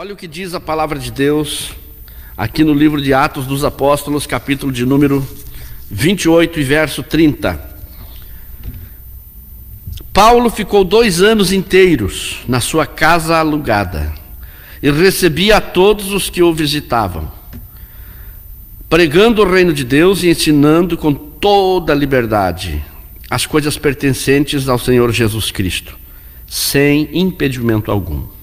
Olha o que diz a palavra de Deus aqui no livro de Atos dos Apóstolos, capítulo de número 28 e verso 30. Paulo ficou 2 anos inteiros na sua casa alugada e recebia a todos os que o visitavam, pregando o reino de Deus e ensinando com toda a liberdade as coisas pertencentes ao Senhor Jesus Cristo, sem impedimento algum.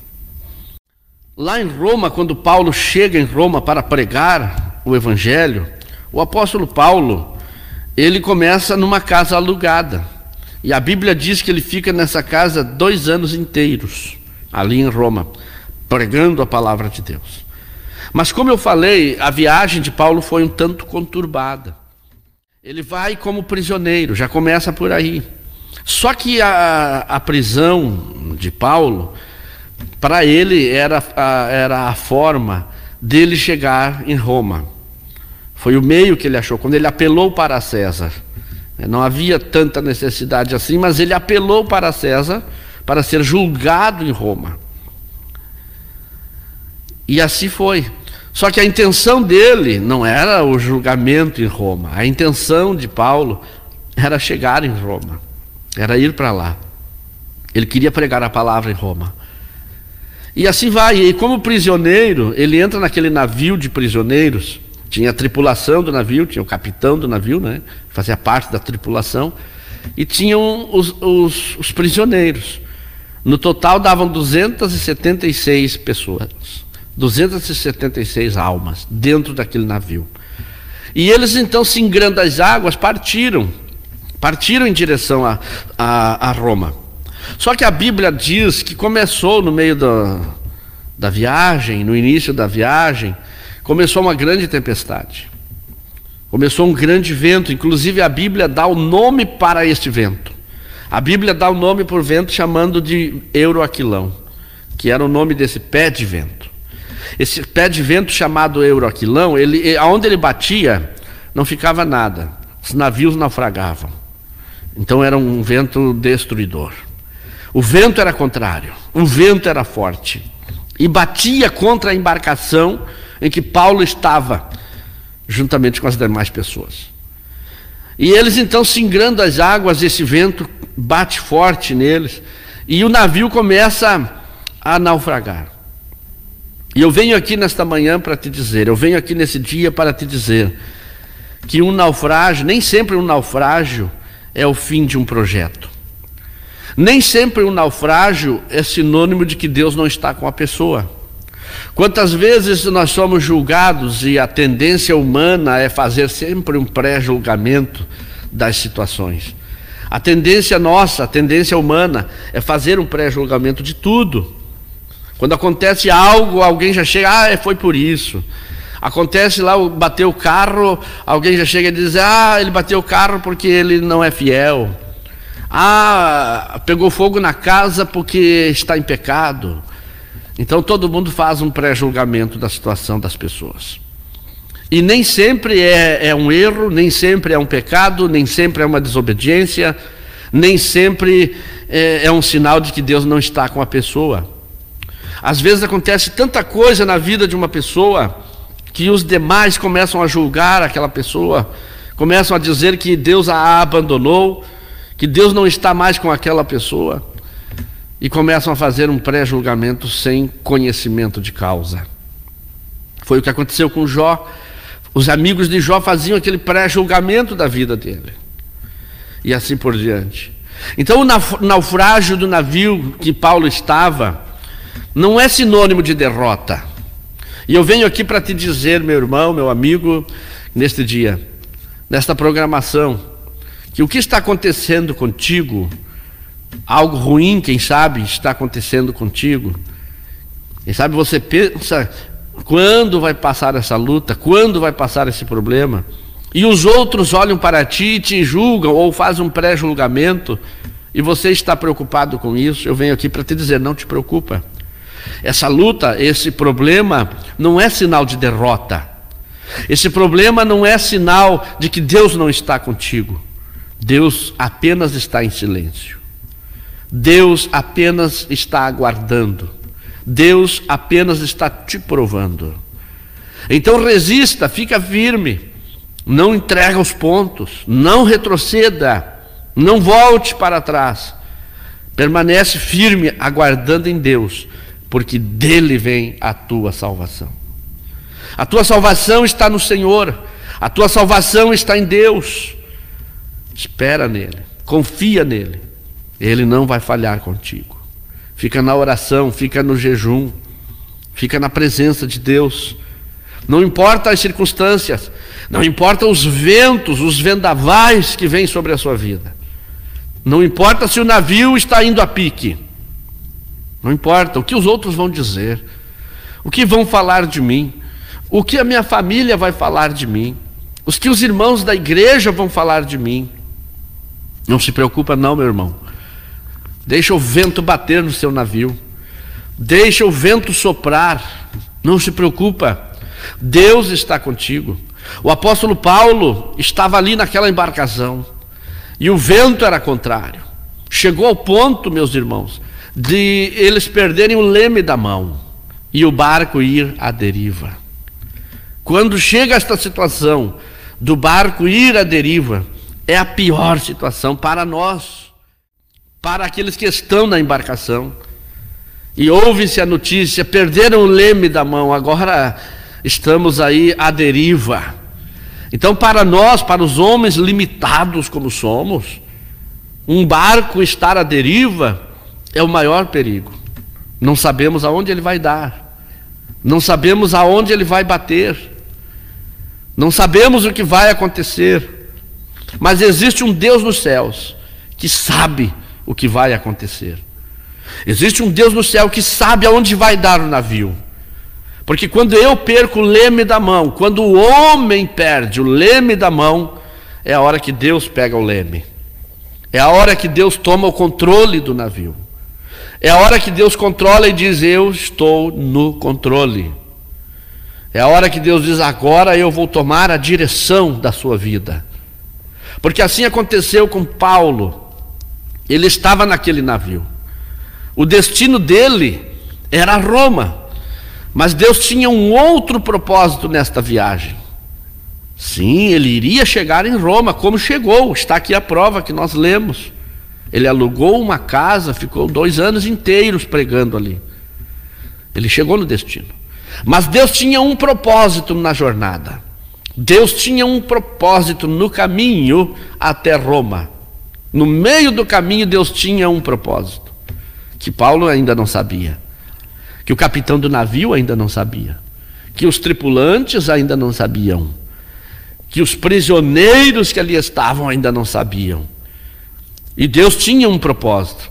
Lá em Roma, quando Paulo chega em Roma para pregar o evangelho, o apóstolo Paulo, ele começa numa casa alugada. E a Bíblia diz que ele fica nessa casa 2 anos inteiros, ali em Roma, pregando a palavra de Deus. Mas como eu falei, a viagem de Paulo foi um tanto conturbada. Ele vai como prisioneiro, já começa por aí. Só que a prisão de Paulo, para ele era a forma dele chegar em Roma. Foi o meio que ele achou, quando ele apelou para César. Não havia tanta necessidade assim, mas ele apelou para César para ser julgado em Roma. E assim foi. Só que a intenção dele não era o julgamento em Roma. A intenção de Paulo era chegar em Roma, era ir para lá. Ele queria pregar a palavra em Roma. E assim vai. E como prisioneiro, ele entra naquele navio de prisioneiros. Tinha a tripulação do navio, tinha o capitão do navio, né? Fazia parte da tripulação. E tinham os prisioneiros. No total davam 276 pessoas, 276 almas dentro daquele navio. E eles então, singrando as águas, partiram em direção a Roma. Só que a Bíblia diz que começou no meio da viagem, no início da viagem, começou uma grande tempestade. Começou um grande vento, inclusive a Bíblia dá o nome para este vento. A Bíblia dá o nome por vento chamando de Euroaquilão, que era o nome desse pé de vento. Esse pé de vento chamado Euroaquilão, aonde ele batia, não ficava nada. Os navios naufragavam. Então era um vento destruidor. O vento era contrário, o vento era forte e batia contra a embarcação em que Paulo estava, juntamente com as demais pessoas. E eles então, singrando as águas, esse vento bate forte neles e o navio começa a naufragar. E eu venho aqui nesta manhã para te dizer, eu venho aqui nesse dia para te dizer que um naufrágio, nem sempre um naufrágio é o fim de um projeto. Nem sempre um naufrágio é sinônimo de que Deus não está com a pessoa. Quantas vezes nós somos julgados e a tendência humana é fazer sempre um pré-julgamento das situações. A tendência nossa, a tendência humana é fazer um pré-julgamento de tudo. Quando acontece algo, alguém já chega, foi por isso. Acontece lá, bateu o carro, alguém já chega e diz, ele bateu o carro porque ele não é fiel. Pegou fogo na casa porque está em pecado. Então todo mundo faz um pré-julgamento da situação das pessoas. E nem sempre é um erro, nem sempre é um pecado, nem sempre é uma desobediência, nem sempre é um sinal de que Deus não está com a pessoa. Às vezes acontece tanta coisa na vida de uma pessoa que os demais começam a julgar aquela pessoa, começam a dizer que Deus a abandonou, que Deus não está mais com aquela pessoa, e começam a fazer um pré-julgamento sem conhecimento de causa. Foi o que aconteceu com Jó. Os amigos de Jó faziam aquele pré-julgamento da vida dele, e assim por diante. Então o naufrágio do navio que Paulo estava não é sinônimo de derrota. E eu venho aqui para te dizer, meu irmão, meu amigo, neste dia, nesta programação, que o que está acontecendo contigo, algo ruim, quem sabe, está acontecendo contigo. Quem sabe você pensa, quando vai passar essa luta, quando vai passar esse problema? E os outros olham para ti e te julgam, ou fazem um pré-julgamento, e você está preocupado com isso. Eu venho aqui para te dizer, não te preocupa. Essa luta, esse problema, não é sinal de derrota. Esse problema não é sinal de que Deus não está contigo. Deus apenas está em silêncio. Deus apenas está aguardando. Deus apenas está te provando. Então resista, fica firme, não entrega os pontos, não retroceda, não volte para trás. Permanece firme, aguardando em Deus, porque dele vem a tua salvação. A tua salvação está no Senhor, a tua salvação está em Deus. Espera nele, confia nele, ele não vai falhar contigo. Fica na oração, fica no jejum, fica na presença de Deus. Não importa as circunstâncias, não importa os ventos, os vendavais que vêm sobre a sua vida. Não importa se o navio está indo a pique. Não importa o que os outros vão dizer, o que vão falar de mim, o que a minha família vai falar de mim, os que os irmãos da igreja vão falar de mim. Não se preocupa não, meu irmão. Deixa o vento bater no seu navio. Deixa o vento soprar. Não se preocupa. Deus está contigo. O apóstolo Paulo estava ali naquela embarcação e o vento era contrário. Chegou ao ponto, meus irmãos, de eles perderem o leme da mão e o barco ir à deriva. Quando chega esta situação do barco ir à deriva, é a pior situação para nós, para aqueles que estão na embarcação. E ouve-se a notícia, perderam o leme da mão, agora estamos aí à deriva. Então, para nós, para os homens limitados como somos, um barco estar à deriva é o maior perigo. Não sabemos aonde ele vai dar, não sabemos aonde ele vai bater, não sabemos o que vai acontecer, mas existe um Deus nos céus que sabe o que vai acontecer. Existe um Deus no céu que sabe aonde vai dar o navio. Porque quando eu perco o leme da mão, quando o homem perde o leme da mão, é a hora que Deus pega o leme. É a hora que Deus toma o controle do navio. É a hora que Deus controla e diz: eu estou no controle. É a hora que Deus diz: agora eu vou tomar a direção da sua vida. Porque assim aconteceu com Paulo. Ele estava naquele navio. O destino dele era Roma. Mas Deus tinha um outro propósito nesta viagem. Sim, ele iria chegar em Roma, como chegou. Está aqui a prova que nós lemos. Ele alugou uma casa, ficou 2 anos inteiros pregando ali. Ele chegou no destino. Mas Deus tinha um propósito na jornada. Deus tinha um propósito no caminho até Roma. No meio do caminho Deus tinha um propósito, que Paulo ainda não sabia, que o capitão do navio ainda não sabia, que os tripulantes ainda não sabiam, que os prisioneiros que ali estavam ainda não sabiam. E Deus tinha um propósito.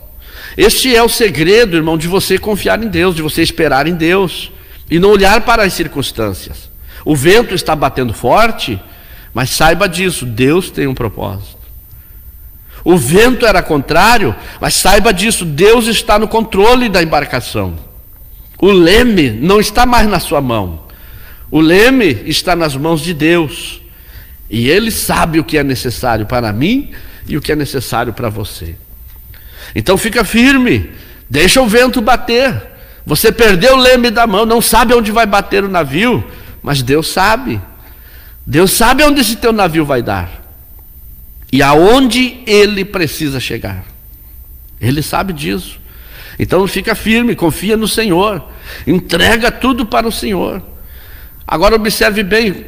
Este é o segredo, irmão, de você confiar em Deus, de você esperar em Deus e não olhar para as circunstâncias. O vento está batendo forte, mas saiba disso, Deus tem um propósito. O vento era contrário, mas saiba disso, Deus está no controle da embarcação. O leme não está mais na sua mão, o leme está nas mãos de Deus, e Ele sabe o que é necessário para mim e o que é necessário para você. Então fica firme, deixa o vento bater. Você perdeu o leme da mão, não sabe onde vai bater o navio, mas Deus sabe. Deus sabe onde esse teu navio vai dar e aonde ele precisa chegar. Ele sabe disso. Então fica firme, confia no Senhor, entrega tudo para o Senhor. Agora observe bem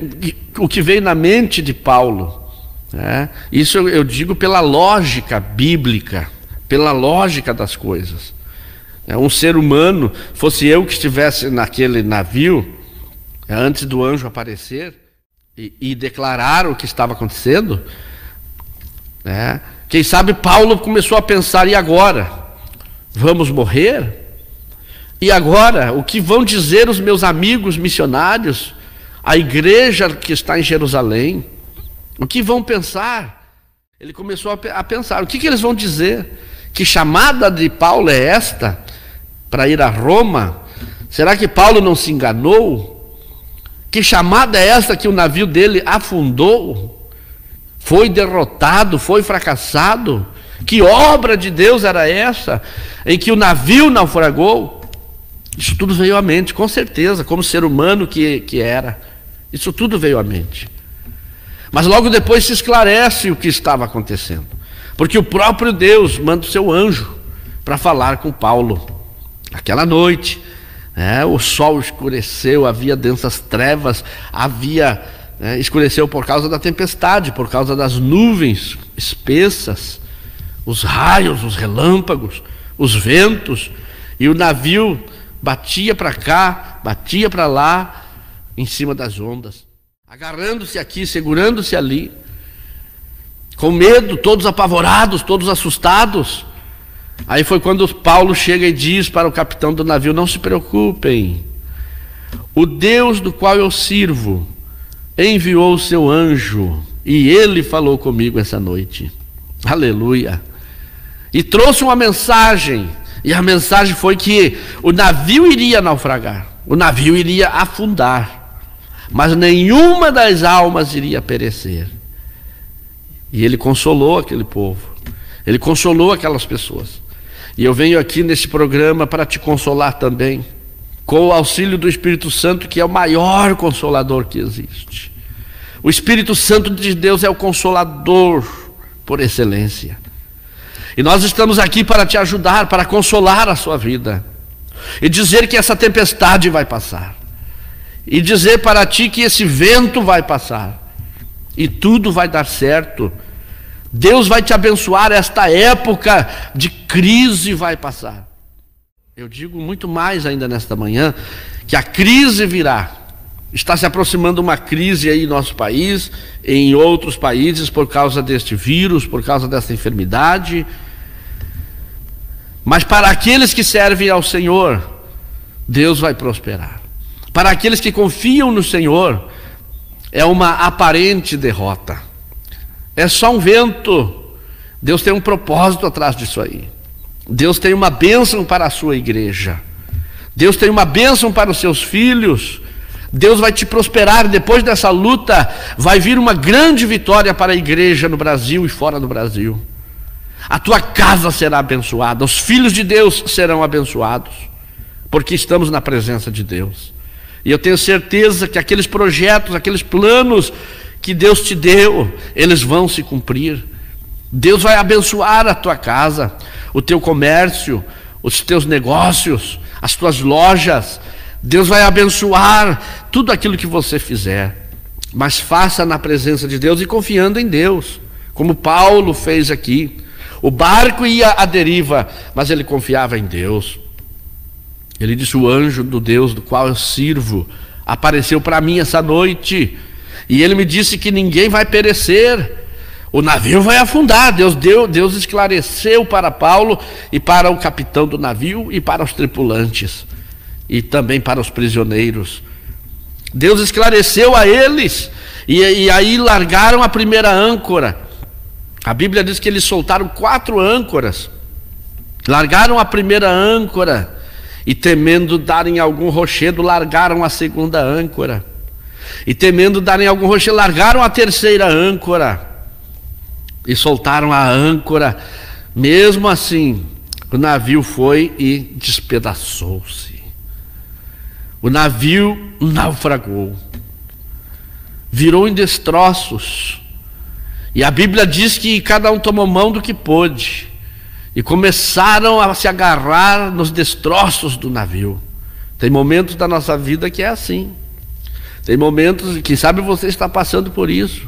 o que veio na mente de Paulo, né? Isso eu digo pela lógica bíblica, pela lógica das coisas. Um ser humano, fosse eu que estivesse naquele navio, antes do anjo aparecer e declarar o que estava acontecendo, né? Quem sabe Paulo começou a pensar: e agora? Vamos morrer? E agora? O que vão dizer os meus amigos missionários, a igreja que está em Jerusalém? O que vão pensar? Ele começou a pensar: o que eles vão dizer? Que chamada de Paulo é esta para ir a Roma? Será que Paulo não se enganou? Que chamada é esta que o navio dele afundou? Foi derrotado, foi fracassado? Que obra de Deus era essa em que o navio naufragou? Isso tudo veio à mente, com certeza, como ser humano que era. Isso tudo veio à mente. Mas logo depois se esclarece o que estava acontecendo. Porque o próprio Deus manda o seu anjo para falar com Paulo. Aquela noite, o sol escureceu, havia densas trevas, escureceu por causa da tempestade, por causa das nuvens espessas, os raios, os relâmpagos, os ventos, e o navio batia para cá, batia para lá, em cima das ondas, agarrando-se aqui, segurando-se ali, com medo, todos apavorados, todos assustados. Aí foi quando Paulo chega e diz para o capitão do navio: não se preocupem, o Deus do qual eu sirvo enviou o seu anjo e ele falou comigo essa noite. Aleluia! E trouxe uma mensagem, e a mensagem foi que o navio iria naufragar, o navio iria afundar, mas nenhuma das almas iria perecer. E ele consolou aquele povo, ele consolou aquelas pessoas. E eu venho aqui nesse programa para te consolar também, com o auxílio do Espírito Santo, que é o maior consolador que existe. O Espírito Santo de Deus é o consolador por excelência. E nós estamos aqui para te ajudar, para consolar a sua vida, e dizer que essa tempestade vai passar, e dizer para ti que esse vento vai passar, e tudo vai dar certo. Deus vai te abençoar, esta época de crise vai passar. Eu digo muito mais ainda nesta manhã, que a crise virá. Está se aproximando uma crise aí em nosso país, em outros países, por causa deste vírus, por causa dessa enfermidade. Mas para aqueles que servem ao Senhor, Deus vai prosperar. Para aqueles que confiam no Senhor, é uma aparente derrota. É só um vento. Deus tem um propósito atrás disso aí. Deus tem uma bênção para a sua igreja. Deus tem uma bênção para os seus filhos. Deus vai te prosperar. Depois dessa luta, vai vir uma grande vitória para a igreja no Brasil e fora do Brasil. A tua casa será abençoada. Os filhos de Deus serão abençoados, porque estamos na presença de Deus. E eu tenho certeza que aqueles projetos, aqueles planos que Deus te deu, eles vão se cumprir. Deus vai abençoar a tua casa, o teu comércio, os teus negócios, as tuas lojas. Deus vai abençoar tudo aquilo que você fizer, mas faça na presença de Deus e confiando em Deus, como Paulo fez aqui. O barco ia à deriva, mas ele confiava em Deus. Ele disse: o anjo do Deus do qual eu sirvo apareceu para mim essa noite, e ele me disse que ninguém vai perecer, o navio vai afundar. Deus esclareceu para Paulo e para o capitão do navio e para os tripulantes e também para os prisioneiros. Deus esclareceu a eles, e aí largaram a primeira âncora. A Bíblia diz que eles soltaram 4 âncoras, largaram a primeira âncora, e temendo darem algum rochedo, largaram a segunda âncora, e temendo darem algum rochedo, largaram a terceira âncora, e soltaram a âncora. Mesmo assim, o navio foi e despedaçou-se. O navio naufragou, virou em destroços. E a Bíblia diz que cada um tomou mão do que pôde, e começaram a se agarrar nos destroços do navio. Tem momentos da nossa vida que é assim. Tem momentos, quem sabe você está passando por isso.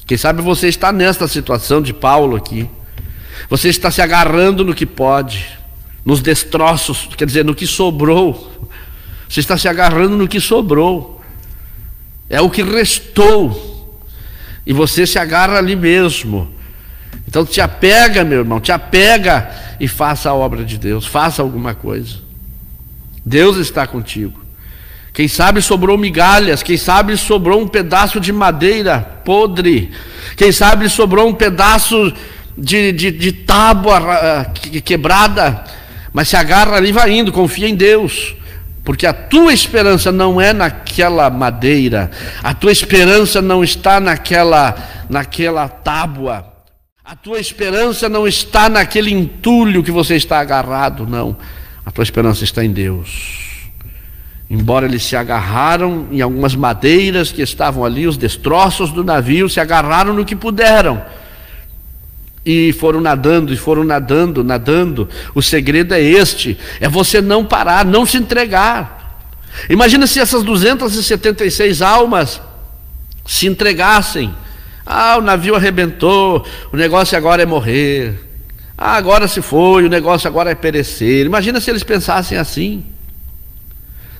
Quem sabe você está nesta situação de Paulo aqui. Você está se agarrando no que pode, nos destroços, quer dizer, no que sobrou. Você está se agarrando no que sobrou. É o que restou. E você se agarra ali mesmo. Então te apega, meu irmão, te apega e faça a obra de Deus, faça alguma coisa. Deus está contigo. Quem sabe sobrou migalhas, quem sabe sobrou um pedaço de madeira podre, quem sabe sobrou um pedaço de tábua quebrada, mas se agarra ali e vai indo, confia em Deus. Porque a tua esperança não é naquela madeira, a tua esperança não está naquela tábua, a tua esperança não está naquele entulho que você está agarrado, não. A tua esperança está em Deus. Embora eles se agarraram em algumas madeiras que estavam ali, os destroços do navio, se agarraram no que puderam. E foram nadando, nadando. O segredo é este, é você não parar, não se entregar. Imagina se essas 276 almas se entregassem. O navio arrebentou, o negócio agora é morrer. Agora se foi, o negócio agora é perecer. Imagina se eles pensassem assim.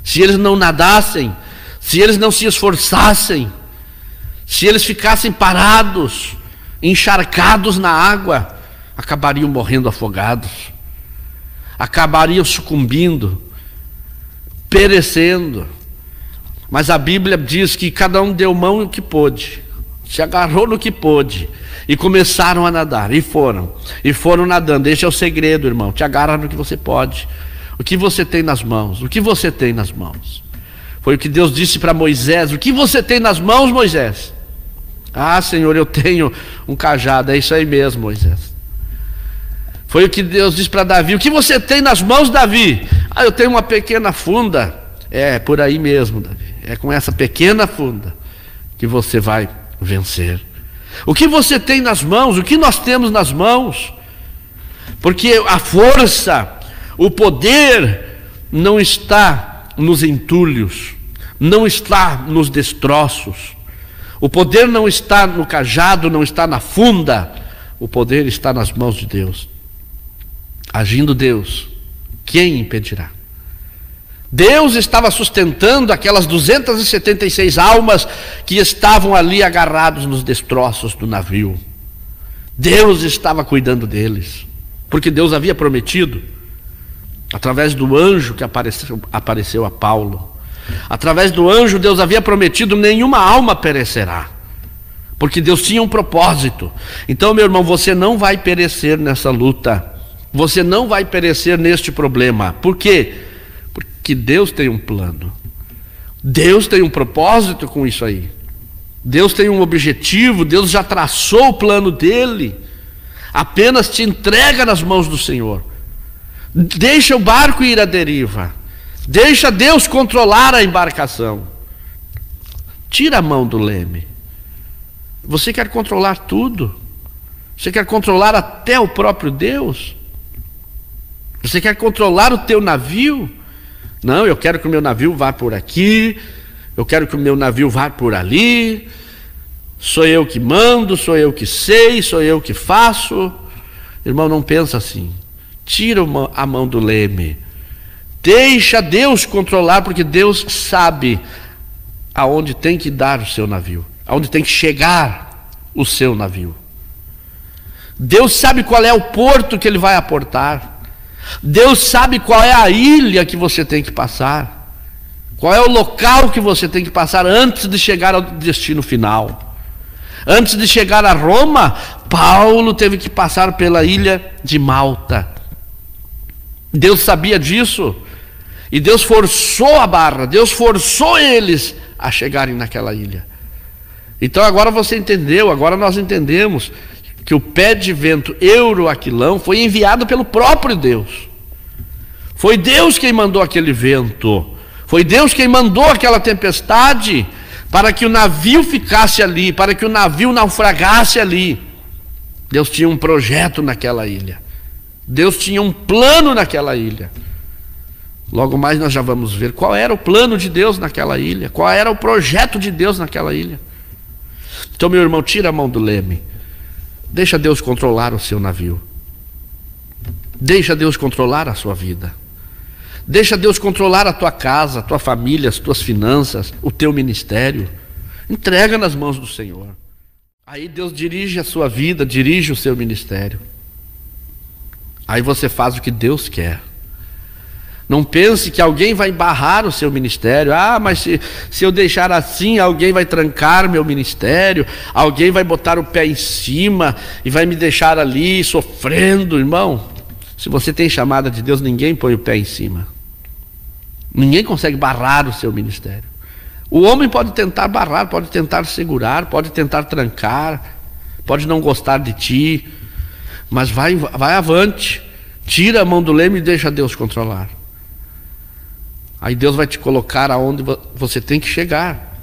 Se eles não nadassem, se eles não se esforçassem, se eles ficassem parados, encharcados na água, acabariam morrendo afogados, acabariam sucumbindo, perecendo. Mas a Bíblia diz que cada um deu mão no que pôde, se agarrou no que pôde e começaram a nadar, e foram nadando. Esse é o segredo, irmão. Te agarra no que você pode. O que você tem nas mãos? O que você tem nas mãos? Foi o que Deus disse para Moisés: o que você tem nas mãos, Moisés? Senhor, eu tenho um cajado. É isso aí mesmo, Moisés. Foi o que Deus disse para Davi: o que você tem nas mãos, Davi? Eu tenho uma pequena funda. É por aí mesmo, Davi. É com essa pequena funda que você vai vencer. O que você tem nas mãos? O que nós temos nas mãos? Porque a força, o poder não está nos entulhos, não está nos destroços. O poder não está no cajado, não está na funda. O poder está nas mãos de Deus. Agindo Deus, quem impedirá? Deus estava sustentando aquelas 276 almas que estavam ali agarrados nos destroços do navio. Deus estava cuidando deles, porque Deus havia prometido, através do anjo que apareceu a Paulo. Através do anjo, Deus havia prometido: nenhuma alma perecerá, porque Deus tinha um propósito. Então, meu irmão, você não vai perecer nessa luta, você não vai perecer neste problema. Por quê? Porque Deus tem um plano, Deus tem um propósito com isso aí. Deus tem um objetivo, Deus já traçou o plano dele. Apenas te entrega nas mãos do Senhor. Deixa o barco ir à deriva, deixa Deus controlar a embarcação. Tira a mão do leme. Você quer controlar tudo? Você quer controlar até o próprio Deus? Você quer controlar o teu navio? Não, eu quero que o meu navio vá por aqui, eu quero que o meu navio vá por ali. Sou eu que mando, sou eu que sei, sou eu que faço. Irmão, não pensa assim. Tira a mão do leme. Deixa Deus controlar, porque Deus sabe aonde tem que dar o seu navio, aonde tem que chegar o seu navio. Deus sabe qual é o porto que Ele vai aportar. Deus sabe qual é a ilha que você tem que passar, qual é o local que você tem que passar antes de chegar ao destino final. Antes de chegar a Roma, Paulo teve que passar pela ilha de Malta. Deus sabia disso, e Deus forçou a barra, Deus forçou eles a chegarem naquela ilha. Então agora você entendeu, agora nós entendemos que o pé de vento Euroaquilão foi enviado pelo próprio Deus. Foi Deus quem mandou aquele vento, foi Deus quem mandou aquela tempestade, para que o navio ficasse ali, para que o navio naufragasse ali. Deus tinha um projeto naquela ilha, Deus tinha um plano naquela ilha. Logo mais nós já vamos ver qual era o plano de Deus naquela ilha, qual era o projeto de Deus naquela ilha. Então, meu irmão, tira a mão do leme. Deixa Deus controlar o seu navio. Deixa Deus controlar a sua vida. Deixa Deus controlar a tua casa, a tua família, as tuas finanças, o teu ministério. Entrega nas mãos do Senhor. Aí Deus dirige a sua vida, dirige o seu ministério. Aí você faz o que Deus quer. Não pense que alguém vai barrar o seu ministério. Mas se eu deixar assim, alguém vai trancar meu ministério, alguém vai botar o pé em cima e vai me deixar ali sofrendo. Irmão, se você tem chamada de Deus, ninguém põe o pé em cima. Ninguém consegue barrar o seu ministério. O homem pode tentar barrar, pode tentar segurar, pode tentar trancar, pode não gostar de ti, mas vai avante. Tira a mão do leme e deixa Deus controlar. Aí Deus vai te colocar aonde você tem que chegar,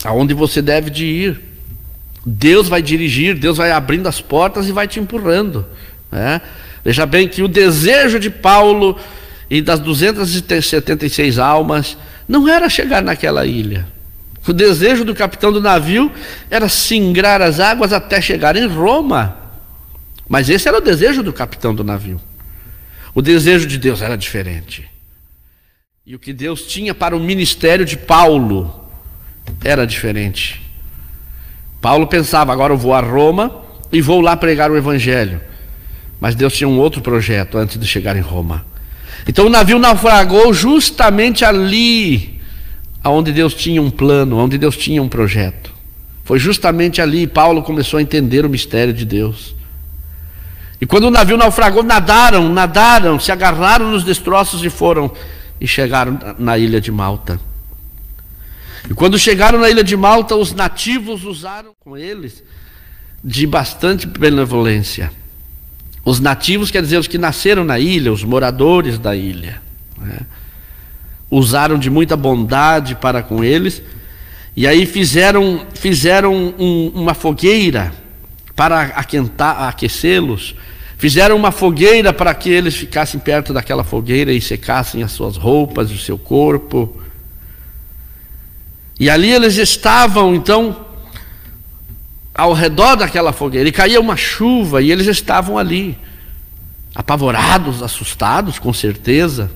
aonde você deve de ir. Deus vai dirigir, Deus vai abrindo as portas e vai te empurrando, né? Veja bem que o desejo de Paulo e das 276 almas não era chegar naquela ilha. O desejo do capitão do navio era singrar as águas até chegar em Roma. Mas esse era o desejo do capitão do navio. O desejo de Deus era diferente. E o que Deus tinha para o ministério de Paulo era diferente. Paulo pensava, agora eu vou a Roma e vou lá pregar o evangelho. Mas Deus tinha um outro projeto antes de chegar em Roma. Então o navio naufragou justamente ali, onde Deus tinha um plano, onde Deus tinha um projeto. Foi justamente ali Paulo começou a entender o mistério de Deus. E quando o navio naufragou, nadaram, se agarraram nos destroços e chegaram na ilha de Malta. E quando chegaram na ilha de Malta, os nativos usaram com eles de bastante benevolência. Os nativos quer dizer os que nasceram na ilha, os moradores da ilha, né? Usaram de muita bondade para com eles. E aí fizeram uma fogueira para aquecê-los. Fizeram uma fogueira para que eles ficassem perto daquela fogueira e secassem as suas roupas, o seu corpo. E ali eles estavam, então, ao redor daquela fogueira. E caía uma chuva e eles estavam ali, apavorados, assustados, com certeza.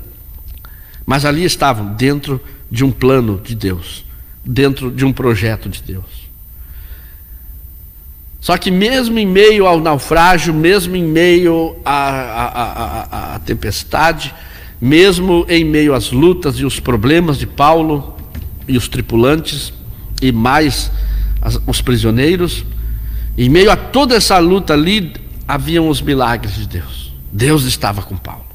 Mas ali estavam, dentro de um plano de Deus, dentro de um projeto de Deus. Só que mesmo em meio ao naufrágio, mesmo em meio à tempestade, mesmo em meio às lutas e os problemas de Paulo e os tripulantes, e mais os prisioneiros, em meio a toda essa luta ali, haviam os milagres de Deus. Deus estava com Paulo,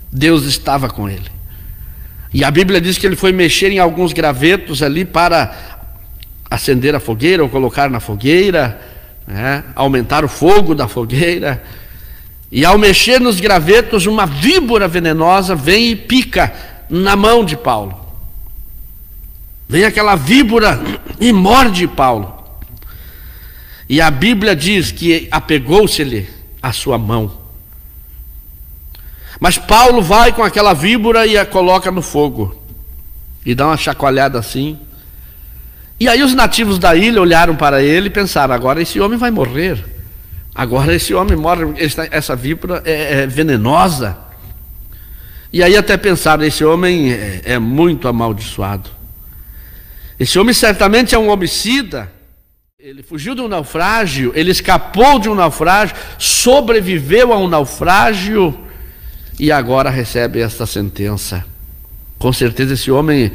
Deus estava com ele. E a Bíblia diz que ele foi mexer em alguns gravetos ali para acender a fogueira ou colocar na fogueira, né? Aumentar o fogo da fogueira. E ao mexer nos gravetos, uma víbora venenosa vem e pica na mão de Paulo. Vem aquela víbora e morde Paulo. E a Bíblia diz que apegou-se-lhe a sua mão. Mas Paulo vai com aquela víbora e a coloca no fogo. E dá uma chacoalhada assim. E aí os nativos da ilha olharam para ele e pensaram, agora esse homem vai morrer. Agora esse homem morre, essa víbora é venenosa. E aí até pensaram, esse homem é muito amaldiçoado. Esse homem certamente é um homicida. Ele fugiu de um naufrágio, ele escapou de um naufrágio, sobreviveu a um naufrágio e agora recebe esta sentença. Com certeza esse homem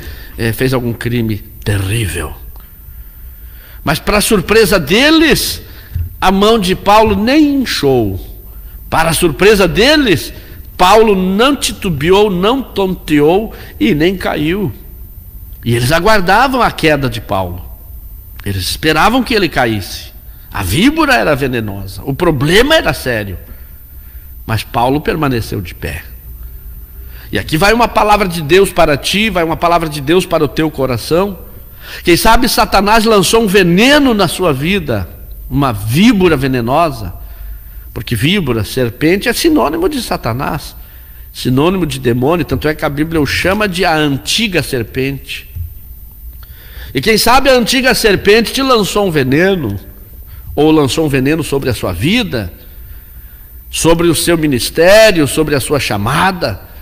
fez algum crime terrível. Mas para surpresa deles, a mão de Paulo nem inchou. Para surpresa deles, Paulo não titubeou, não tonteou e nem caiu. E eles aguardavam a queda de Paulo. Eles esperavam que ele caísse. A víbora era venenosa, o problema era sério. Mas Paulo permaneceu de pé. E aqui vai uma palavra de Deus para ti, vai uma palavra de Deus para o teu coração. Quem sabe Satanás lançou um veneno na sua vida, uma víbora venenosa, porque víbora, serpente, é sinônimo de Satanás, sinônimo de demônio, tanto é que a Bíblia o chama de a antiga serpente. E quem sabe a antiga serpente te lançou um veneno, ou lançou um veneno sobre a sua vida, sobre o seu ministério, sobre a sua chamada,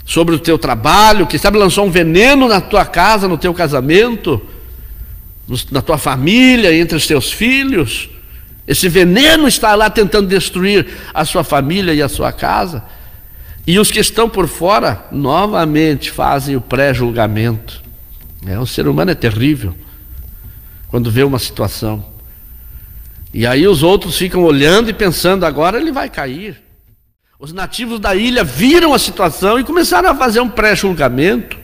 sobre o teu trabalho, quem sabe lançou um veneno na tua casa, no teu casamento, na tua família, entre os teus filhos. Esse veneno está lá tentando destruir a sua família e a sua casa. E os que estão por fora, novamente, fazem o pré-julgamento. O ser humano é terrível quando vê uma situação. E aí os outros ficam olhando e pensando, agora ele vai cair. Os nativos da ilha viram a situação e começaram a fazer um pré-julgamento.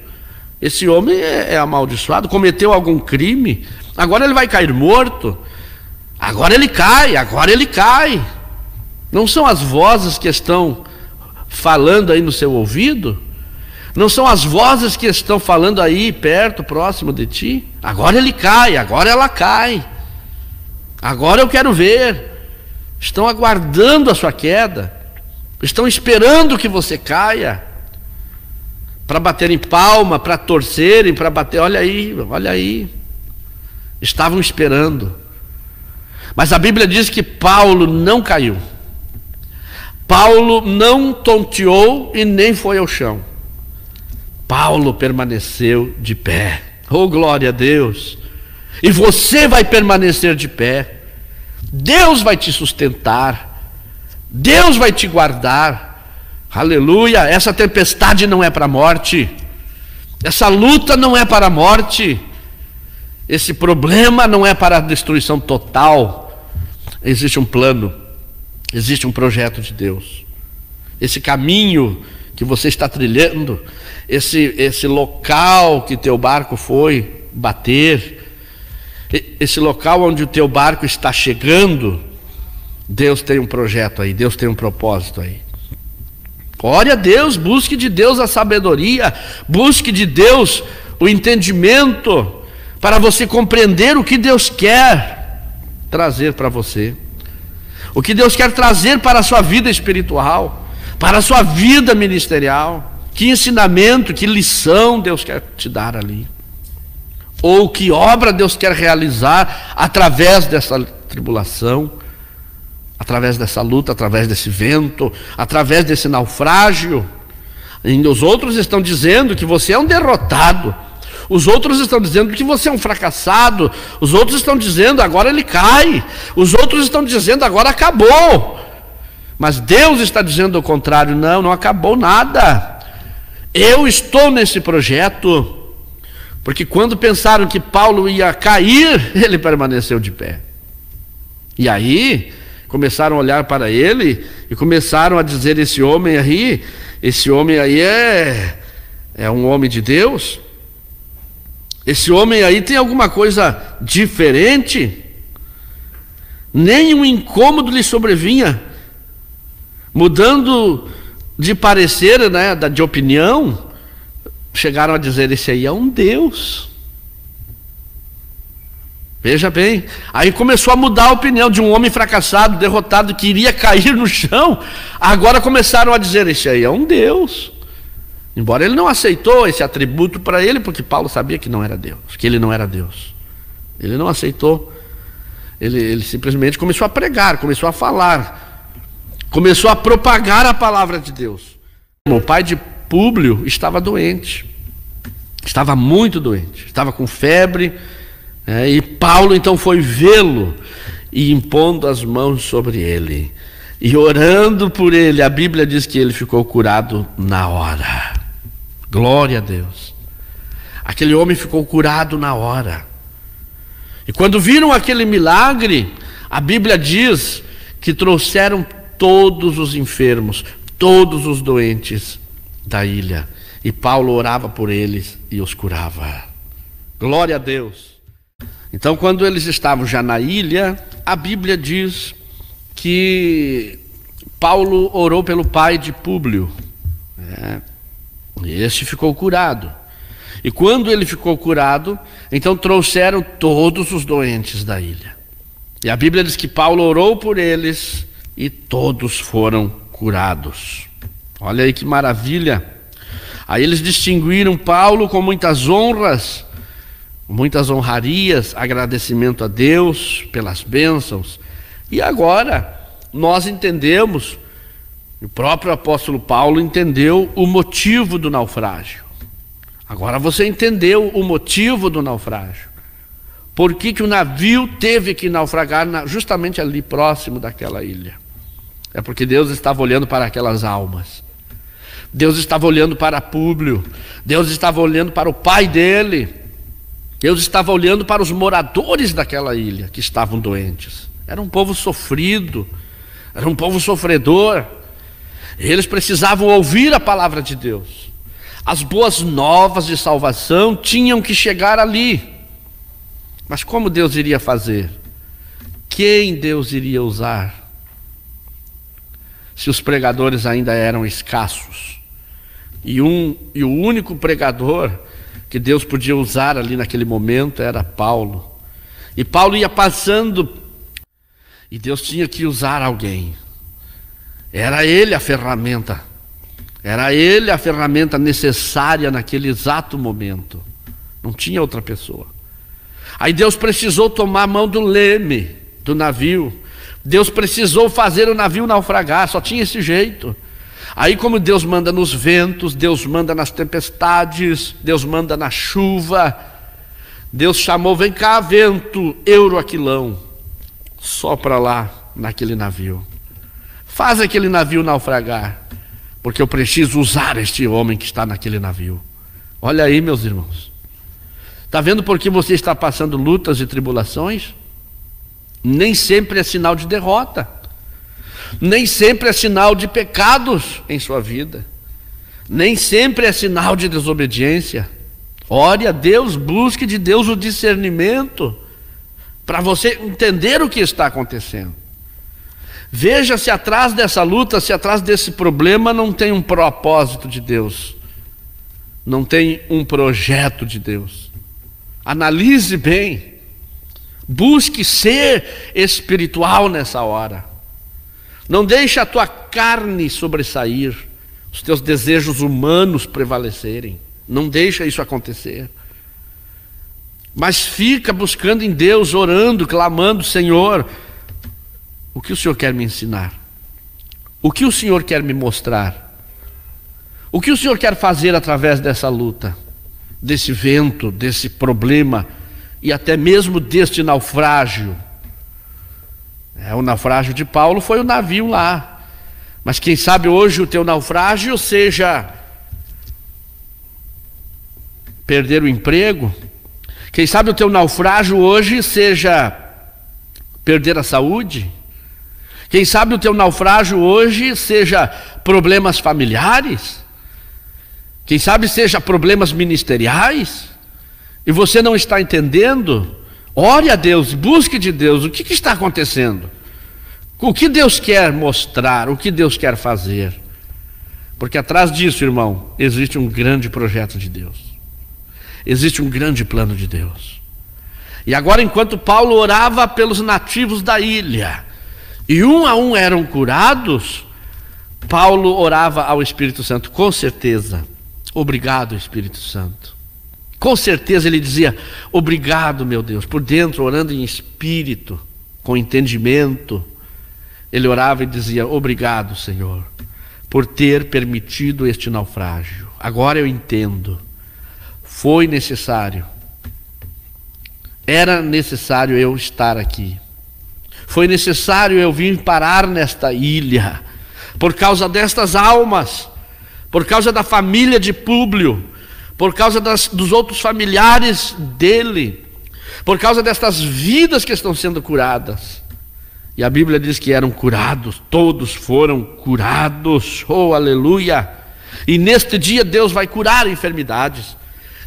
Esse homem é amaldiçoado, cometeu algum crime, agora ele vai cair morto. Agora ele cai, agora ele cai. Não são as vozes que estão falando aí no seu ouvido? Não são as vozes que estão falando aí perto, próximo de ti? Agora ele cai, agora ela cai. Agora eu quero ver. Estão aguardando a sua queda. Estão esperando que você caia. Para baterem palma, para torcerem, para bater, olha aí, olha aí. Estavam esperando. Mas a Bíblia diz que Paulo não caiu. Paulo não tonteou e nem foi ao chão. Paulo permaneceu de pé. Oh, glória a Deus! E você vai permanecer de pé. Deus vai te sustentar. Deus vai te guardar. Aleluia! Essa tempestade não é para a morte. Essa luta não é para a morte. Esse problema não é para a destruição total. Existe um plano. Existe um projeto de Deus. Esse caminho que você está trilhando, esse local que teu barco foi bater, esse local onde o teu barco está chegando, Deus tem um projeto aí, Deus tem um propósito aí. Ore a Deus, busque de Deus a sabedoria, busque de Deus o entendimento, para você compreender o que Deus quer trazer para você. O que Deus quer trazer para a sua vida espiritual, para a sua vida ministerial. Que ensinamento, que lição Deus quer te dar ali. Ou que obra Deus quer realizar através dessa tribulação, através dessa luta, através desse vento, através desse naufrágio. E os outros estão dizendo que você é um derrotado. Os outros estão dizendo que você é um fracassado. Os outros estão dizendo agora ele cai. Os outros estão dizendo agora acabou. Mas Deus está dizendo o contrário. Não, não acabou nada. Eu estou nesse projeto. Porque quando pensaram que Paulo ia cair, ele permaneceu de pé. E aí começaram a olhar para ele e começaram a dizer: esse homem aí é um homem de Deus. Esse homem aí tem alguma coisa diferente. Nenhum incômodo lhe sobrevinha. Mudando de parecer, né, de opinião, chegaram a dizer: esse aí é um Deus. Veja bem, aí começou a mudar a opinião de um homem fracassado, derrotado, que iria cair no chão. Agora começaram a dizer: esse aí é um Deus. Embora ele não aceitou esse atributo para ele, porque Paulo sabia que não era Deus, que ele não era Deus. Ele não aceitou. Ele simplesmente começou a pregar, começou a falar, começou a propagar a palavra de Deus. O pai de Públio estava doente, estava muito doente, estava com febre, e Paulo então foi vê-lo e impondo as mãos sobre ele e orando por ele. A Bíblia diz que ele ficou curado na hora. Glória a Deus. Aquele homem ficou curado na hora. E quando viram aquele milagre, a Bíblia diz que trouxeram todos os enfermos, todos os doentes da ilha, e Paulo orava por eles e os curava. Glória a Deus. Então, quando eles estavam já na ilha, a Bíblia diz que Paulo orou pelo pai de Públio. Este ficou curado. E quando ele ficou curado, então trouxeram todos os doentes da ilha. E a Bíblia diz que Paulo orou por eles e todos foram curados. Olha aí que maravilha. Aí eles distinguiram Paulo com muitas honras, muitas honrarias, agradecimento a Deus pelas bênçãos. E agora nós entendemos, o próprio apóstolo Paulo entendeu o motivo do naufrágio. Agora você entendeu o motivo do naufrágio. Por que que o navio teve que naufragar justamente ali próximo daquela ilha? É porque Deus estava olhando para aquelas almas. Deus estava olhando para Públio. Deus estava olhando para o pai dele. Deus estava olhando para os moradores daquela ilha que estavam doentes. Era um povo sofrido, era um povo sofredor. Eles precisavam ouvir a palavra de Deus. As boas novas de salvação tinham que chegar ali. Mas como Deus iria fazer? Quem Deus iria usar? Se os pregadores ainda eram escassos E o único pregador que Deus podia usar ali naquele momento era Paulo. E Paulo ia passando, e Deus tinha que usar alguém. Era ele a ferramenta. Era ele a ferramenta necessária naquele exato momento. Não tinha outra pessoa. Aí Deus precisou tomar a mão do leme do navio. Deus precisou fazer o navio naufragar, só tinha esse jeito. Aí, como Deus manda nos ventos, Deus manda nas tempestades, Deus manda na chuva, Deus chamou: vem cá, vento, euroaquilão, sopra lá naquele navio, faz aquele navio naufragar, porque eu preciso usar este homem que está naquele navio. Olha aí, meus irmãos, está vendo por que você está passando lutas e tribulações? Nem sempre é sinal de derrota, nem sempre é sinal de pecados em sua vida, nem sempre é sinal de desobediência. Ore a Deus, busque de Deus o discernimento para você entender o que está acontecendo. Veja se atrás dessa luta, se atrás desse problema não tem um propósito de Deus, não tem um projeto de Deus. Analise bem, busque ser espiritual nessa hora. Não deixe a tua carne sobressair, os teus desejos humanos prevalecerem. Não deixa isso acontecer. Mas fica buscando em Deus, orando, clamando: Senhor, o que o Senhor quer me ensinar? O que o Senhor quer me mostrar? O que o Senhor quer fazer através dessa luta, desse vento, desse problema e até mesmo deste naufrágio? O naufrágio de Paulo foi o navio lá, mas quem sabe hoje o teu naufrágio seja perder o emprego. Quem sabe o teu naufrágio hoje seja perder a saúde. Quem sabe o teu naufrágio hoje seja problemas familiares. Quem sabe seja problemas ministeriais, e você não está entendendo. Ore a Deus, busque de Deus o que está acontecendo, o que Deus quer mostrar, o que Deus quer fazer. Porque atrás disso, irmão, existe um grande projeto de Deus, existe um grande plano de Deus. E agora, enquanto Paulo orava pelos nativos da ilha, e um a um eram curados, Paulo orava ao Espírito Santo: com certeza, obrigado, Espírito Santo. Com certeza ele dizia: obrigado, meu Deus, por dentro, orando em espírito, com entendimento. Ele orava e dizia: obrigado, Senhor, por ter permitido este naufrágio. Agora eu entendo. Foi necessário, era necessário eu estar aqui. Foi necessário eu vir parar nesta ilha, por causa destas almas, por causa da família de Públio, por causa dos outros familiares dele, por causa destas vidas que estão sendo curadas. E a Bíblia diz que eram curados, todos foram curados, oh aleluia. E neste dia Deus vai curar enfermidades,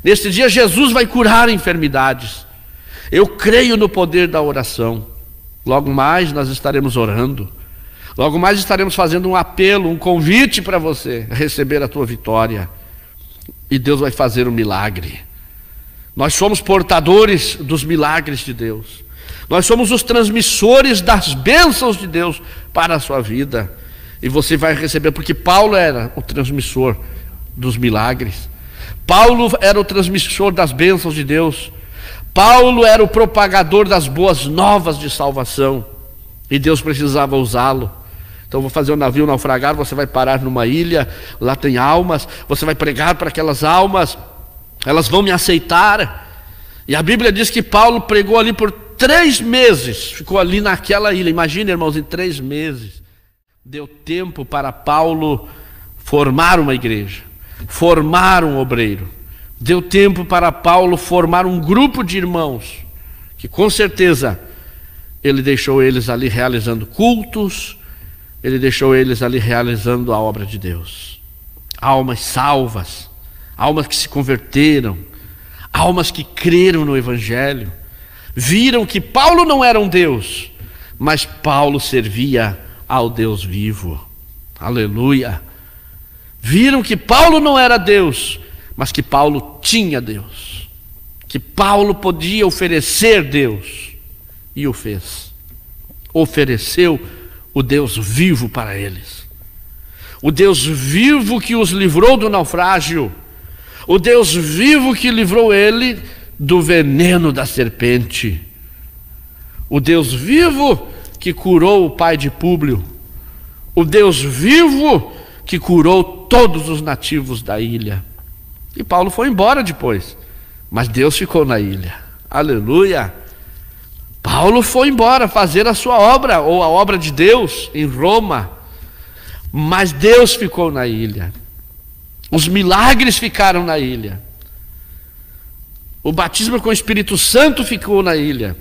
neste dia Jesus vai curar enfermidades. Eu creio no poder da oração. Logo mais nós estaremos orando, logo mais estaremos fazendo um apelo, um convite para você receber a tua vitória. E Deus vai fazer um milagre. Nós somos portadores dos milagres de Deus. Nós somos os transmissores das bênçãos de Deus para a sua vida. E você vai receber, porque Paulo era o transmissor dos milagres. Paulo era o transmissor das bênçãos de Deus. Paulo era o propagador das boas novas de salvação. E Deus precisava usá-lo. Então vou fazer o navio naufragar, você vai parar numa ilha, lá tem almas, você vai pregar para aquelas almas, elas vão me aceitar. E a Bíblia diz que Paulo pregou ali por 3 meses, ficou ali naquela ilha. Imagina, irmãos, em 3 meses, deu tempo para Paulo formar uma igreja, formar um obreiro. Deu tempo para Paulo formar um grupo de irmãos, que com certeza ele deixou eles ali realizando cultos, ele deixou eles ali realizando a obra de Deus. Almas salvas, almas que se converteram, almas que creram no Evangelho, viram que Paulo não era um Deus, mas Paulo servia ao Deus vivo. Aleluia! Viram que Paulo não era Deus, mas que Paulo tinha Deus, que Paulo podia oferecer Deus, e o fez. Ofereceu o Deus vivo para eles, o Deus vivo que os livrou do naufrágio, o Deus vivo que livrou ele do veneno da serpente, o Deus vivo que curou o pai de Públio, o Deus vivo que curou todos os nativos da ilha. E Paulo foi embora depois, mas Deus ficou na ilha. Aleluia! Paulo foi embora fazer a sua obra, ou a obra de Deus em Roma, mas Deus ficou na ilha. Os milagres ficaram na ilha. O batismo com o Espírito Santo ficou na ilha.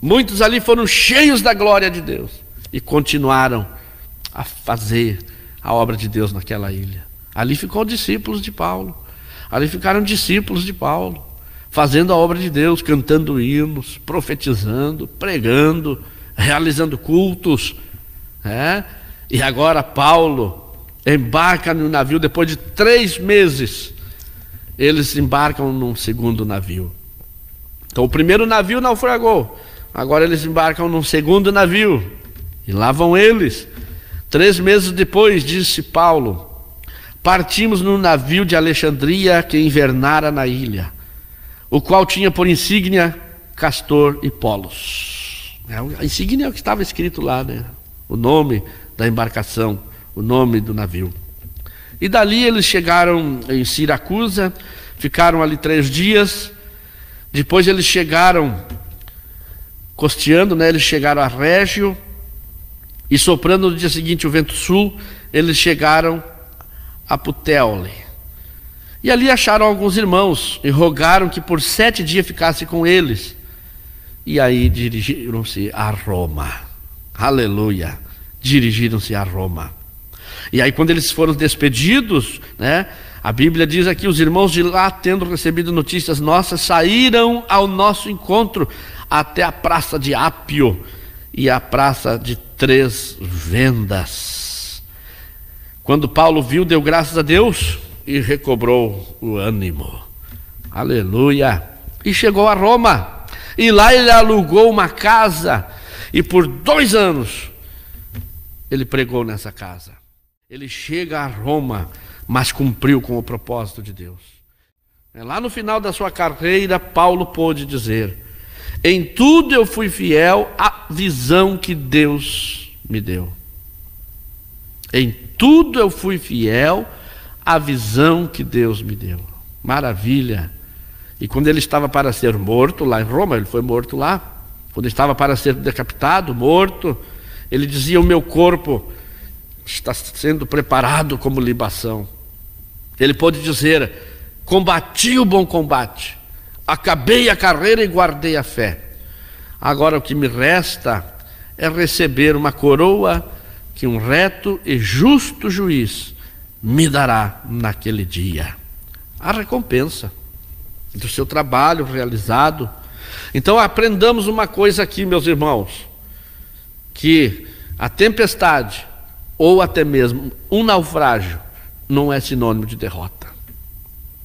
Muitos ali foram cheios da glória de Deus e continuaram a fazer a obra de Deus naquela ilha. Ali ficou discípulos de Paulo. Ali ficaram discípulos de Paulo, fazendo a obra de Deus, cantando hinos, profetizando, pregando, realizando cultos. E agora Paulo embarca no navio. Depois de 3 meses, eles embarcam num segundo navio. Então o primeiro navio naufragou, agora eles embarcam num segundo navio, e lá vão eles. 3 meses depois, disse Paulo, partimos num navio de Alexandria que invernara na ilha, o qual tinha por insígnia Castor e Polos. A insígnia é o que estava escrito lá, né? O nome da embarcação, o nome do navio. E dali eles chegaram em Siracusa, ficaram ali 3 dias. Depois eles chegaram costeando, né? Eles chegaram a Régio, e soprando no dia seguinte o vento sul, eles chegaram a Puteoli. E ali acharam alguns irmãos e rogaram que por 7 dias ficasse com eles. E aí dirigiram-se a Roma. Aleluia! Dirigiram-se a Roma. E aí quando eles foram despedidos, né, a Bíblia diz aqui, os irmãos de lá, tendo recebido notícias nossas, saíram ao nosso encontro até a praça de Ápio e a praça de 3 Vendas. Quando Paulo viu, deu graças a Deus e recobrou o ânimo. Aleluia! E chegou a Roma, e lá ele alugou uma casa, e por 2 anos ele pregou nessa casa. Ele chega a Roma, mas cumpriu com o propósito de Deus. Lá no final da sua carreira, Paulo pôde dizer: em tudo eu fui fiel à visão que Deus me deu. Em tudo eu fui fiel à visão que Deus me deu. Maravilha! E quando ele estava para ser morto lá em Roma, ele foi morto lá. Quando estava para ser decapitado, morto, ele dizia: o meu corpo está sendo preparado como libação. Ele pôde dizer: combati o bom combate, acabei a carreira e guardei a fé. Agora o que me resta é receber uma coroa que um reto e justo juiz me dará naquele dia. A recompensa do seu trabalho realizado. Então aprendamos uma coisa aqui, meus irmãos, que a tempestade ou até mesmo um naufrágio não é sinônimo de derrota,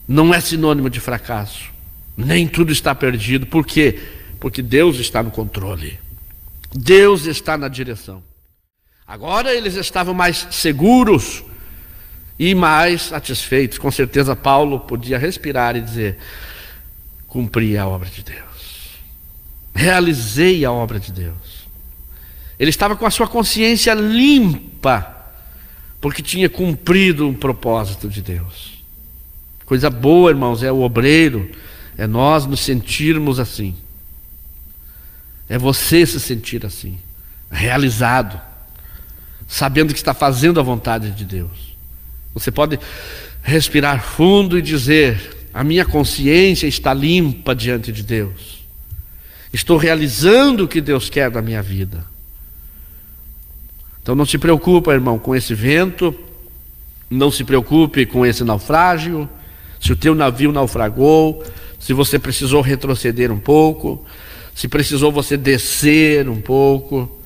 não é sinônimo de fracasso, nem tudo está perdido. Por quê? Porque Deus está no controle, Deus está na direção. Agora eles estavam mais seguros e mais satisfeitos. Com certeza Paulo podia respirar e dizer: cumpri a obra de Deus, realizei a obra de Deus. Ele estava com a sua consciência limpa, porque tinha cumprido um propósito de Deus. Coisa boa, irmãos, é o obreiro, é nós nos sentirmos assim, é você se sentir assim, realizado, sabendo que está fazendo a vontade de Deus. Você pode respirar fundo e dizer: a minha consciência está limpa diante de Deus, estou realizando o que Deus quer da minha vida. Então não se preocupe, irmão, com esse vento, não se preocupe com esse naufrágio, se o teu navio naufragou, se você precisou retroceder um pouco, se precisou você descer um pouco,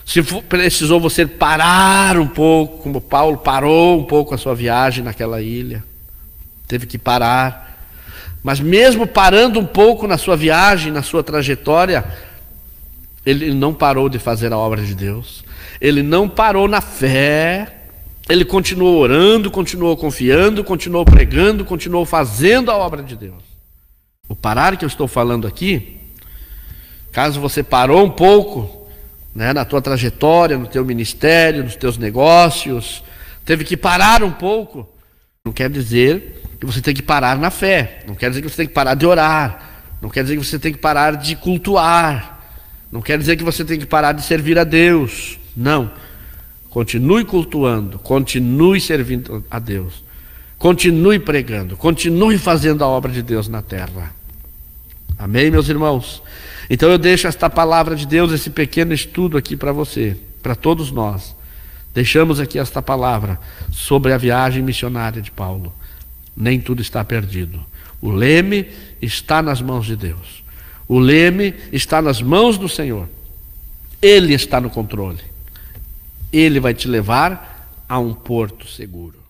Se precisou você parar um pouco, como Paulo parou um pouco a sua viagem naquela ilha, teve que parar. Mas mesmo parando um pouco na sua viagem, na sua trajetória, ele não parou de fazer a obra de Deus. Ele não parou na fé. Ele continuou orando, continuou confiando, continuou pregando, continuou fazendo a obra de Deus. O parar que eu estou falando aqui, caso você parou um pouco, né, na tua trajetória, no teu ministério, nos teus negócios, teve que parar um pouco, não quer dizer que você tem que parar na fé, não quer dizer que você tem que parar de orar, não quer dizer que você tem que parar de cultuar, não quer dizer que você tem que parar de servir a Deus. Não. Continue cultuando, continue servindo a Deus, continue pregando, continue fazendo a obra de Deus na terra. Amém, meus irmãos? Então eu deixo esta palavra de Deus, esse pequeno estudo aqui para você, para todos nós. Deixamos aqui esta palavra sobre a viagem missionária de Paulo. Nem tudo está perdido. O leme está nas mãos de Deus. O leme está nas mãos do Senhor. Ele está no controle. Ele vai te levar a um porto seguro.